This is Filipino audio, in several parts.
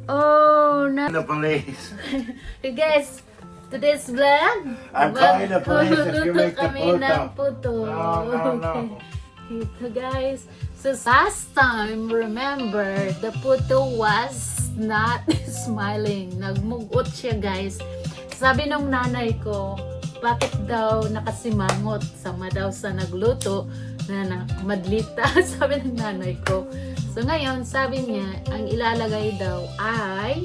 Oh, no. The police. You guys, today's vlog. I'm calling the police if you make the kami ng photo. puto. No. Ito guys. So last time, remember, the puto was not smiling. Nagmugot siya guys. Sabi nung nanay ko, bakit daw nakasimangot? Sama daw sa nagluto na madlita. Sabi ng nanay ko. So ngayon, sabi niya, ang ilalagay daw ay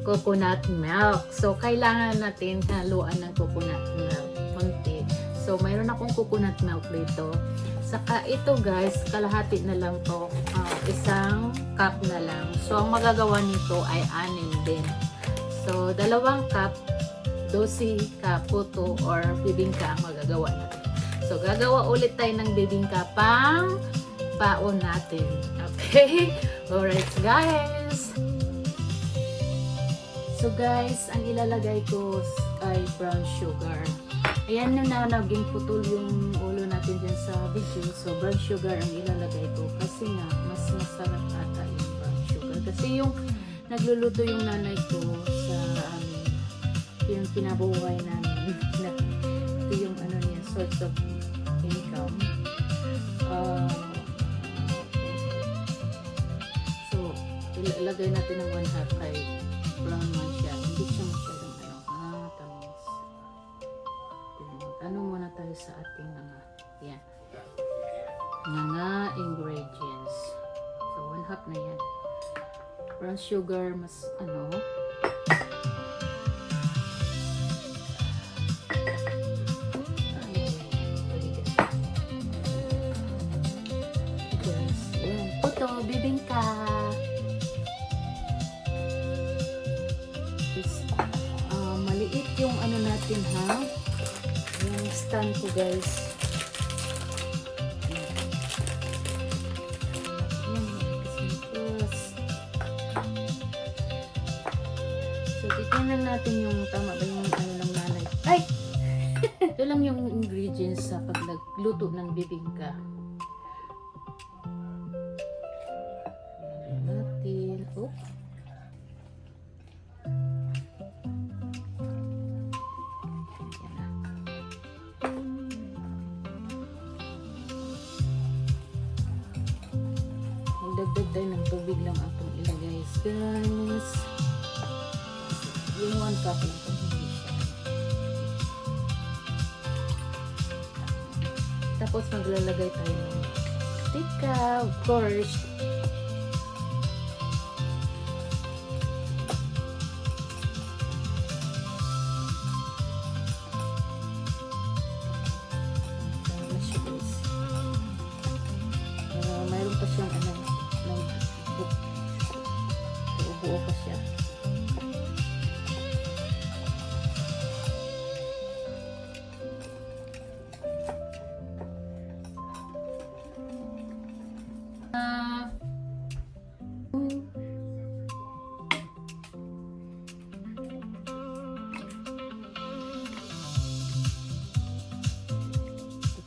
coconut milk. So kailangan natin haluan ng coconut milk. Konti. So mayroon akong coconut milk dito. Saka ito guys, kalahati na lang to. Isang cup na lang. So ang magagawa nito ay 6 din. So 2 cup, 12 cup puto or bibingka ang magagawa natin. So gagawa ulit tayo ng bibingka pang baon natin. Okay? Alright guys. So guys, ang ilalagay ko ay brown sugar. Ayan na naging putol yung ulo natin dyan sa video. So brown sugar ang ilalagay ko kasi nga mas masarap ata yung brown sugar. Kasi yung nagluluto yung nanay ko sa amin, yung kinabuhay namin. Ito yung ano niya, source of income. So ilagay natin ng 1/2 kay brown man siya. Hindi siya masyadong tamis. Ano muna tayo sa ating mga ingredients. So 1/2 na yan. Brown sugar mas puto, bibingka. Maliit yung ano natin yung stand ko guys. So titingnan natin yung tama ba yung ano ng nanay. Ay! Ito lang yung ingredients sa pagluto ng bibingka. Natin. Oh. Magdagdag tayo ng tubig lang atong ilagay guys. Yung 1 cup lang kung hindi siya. Tapos maglalagay tayo ng tika, of course. Mayroon pa siyang buo pa siya.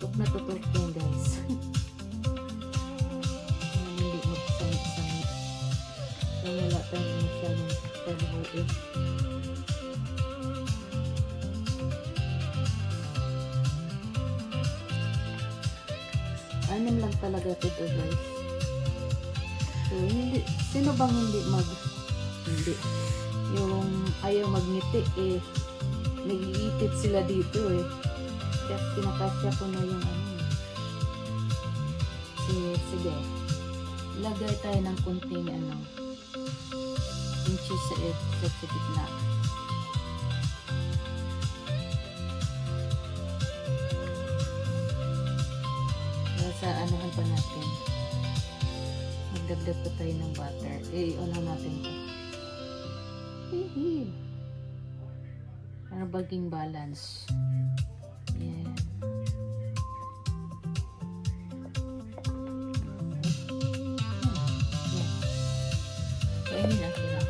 Tutok na tutok yan guys. Hindi magsamit-samit. So wala tayong masyadong pagbuhin. 6 lang talaga ito guys. So hindi, sino bang hindi yung ayaw magngiti nag-iipit sila dito kaya pinakasya ko na yung sige lagay tayo ng kunting yung cheese sa gitna. Sa anuhan pa natin, magdagdag pa tayo ng butter. Ano natin ito para baging balance. Yeah. Kainin natin lang.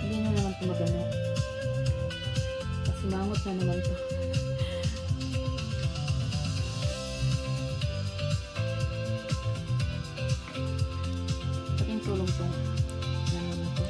Hindi na naman ito magano. Kasi mangot na naman ito. itong ano na to.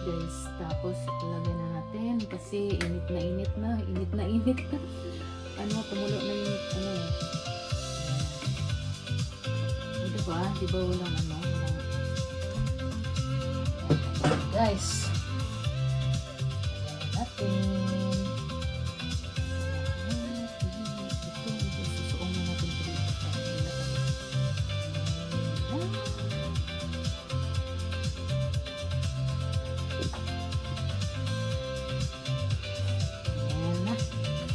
Guys, tapos ilagay na natin kasi init na init na, init na init na. Ano, kumulo na yung ano. Diba? Diba walang ano? Walang... Guys, natin. Susuong na natin ito dito.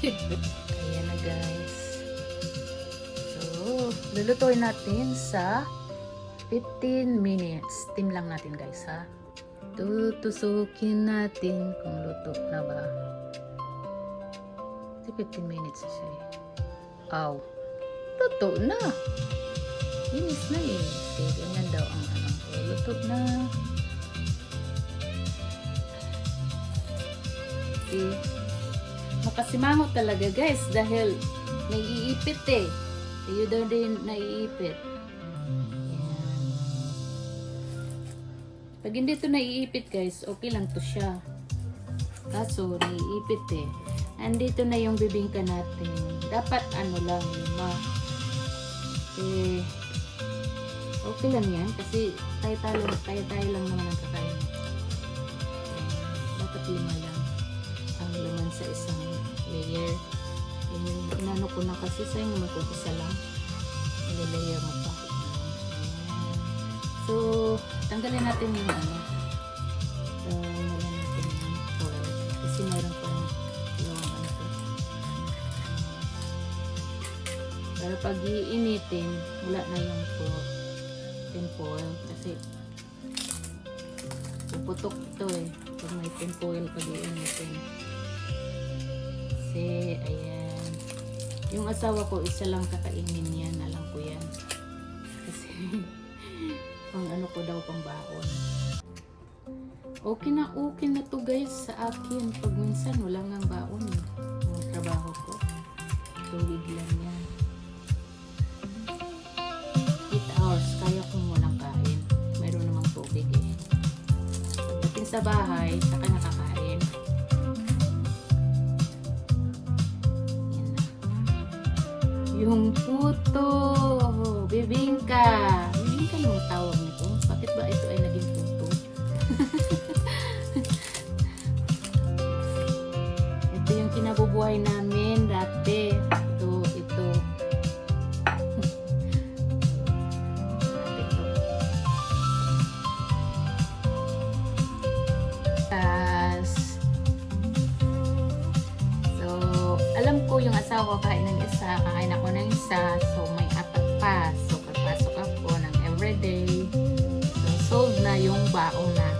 Ayan na guys. So, lulutuin natin sa 15 minutes. Steam lang natin guys ha. Tutusukin natin kung luto na ba. 15 minutes na siya eh. Aw. Luto na. Linis na eh. Okay, ganyan daw ang ano. So, luto na. Okay. Makasimangot talaga guys dahil naiipit eh. Tayo daw din naiipit. Ayan. Pag hindi ito naiipit guys, okay lang to siya. Kaso naiipit eh. Andito na yung bibingka natin. Dapat ano lang, 5. Eh, okay lang yan kasi tayo lang naman ang kakain. Dapat 5 lang ang laman sa isang layer. Inano ko na kasi sa inyo mag-umpisa lang. Layer mo pa. So, tanggalin natin yung ano. Tanggalin natin yung foil. Kasi meron pa yung ano to. Para pag iinitin, wala na yung tinfoil. Kasi puputok ito eh. Pag may tinfoil pag iinitin. Kasi, ayan. Yung asawa ko, isa lang kakainin yan. Alam ko yan. Kasi, pang ano ko daw, pang baon. Okay na to guys sa akin. Pag minsan, wala nga baon eh. Yung trabaho ko. Tulid lang yan. 8 hours, kaya kong walang kain. Mayroon namang tubig eh. Pagdating sa bahay, saka nakakain. Yung puto, bibingka. Bibingka yung tawag nito. Bakit ba ito ay naging puto? Ito yung kinabubuhay namin dati. Ito. Ito. So, alam ko yung asawa kain ng isa, kakain ako ng isa, so may 4 pa. So, pagpasok ako ng everyday. So, solved na yung baon na.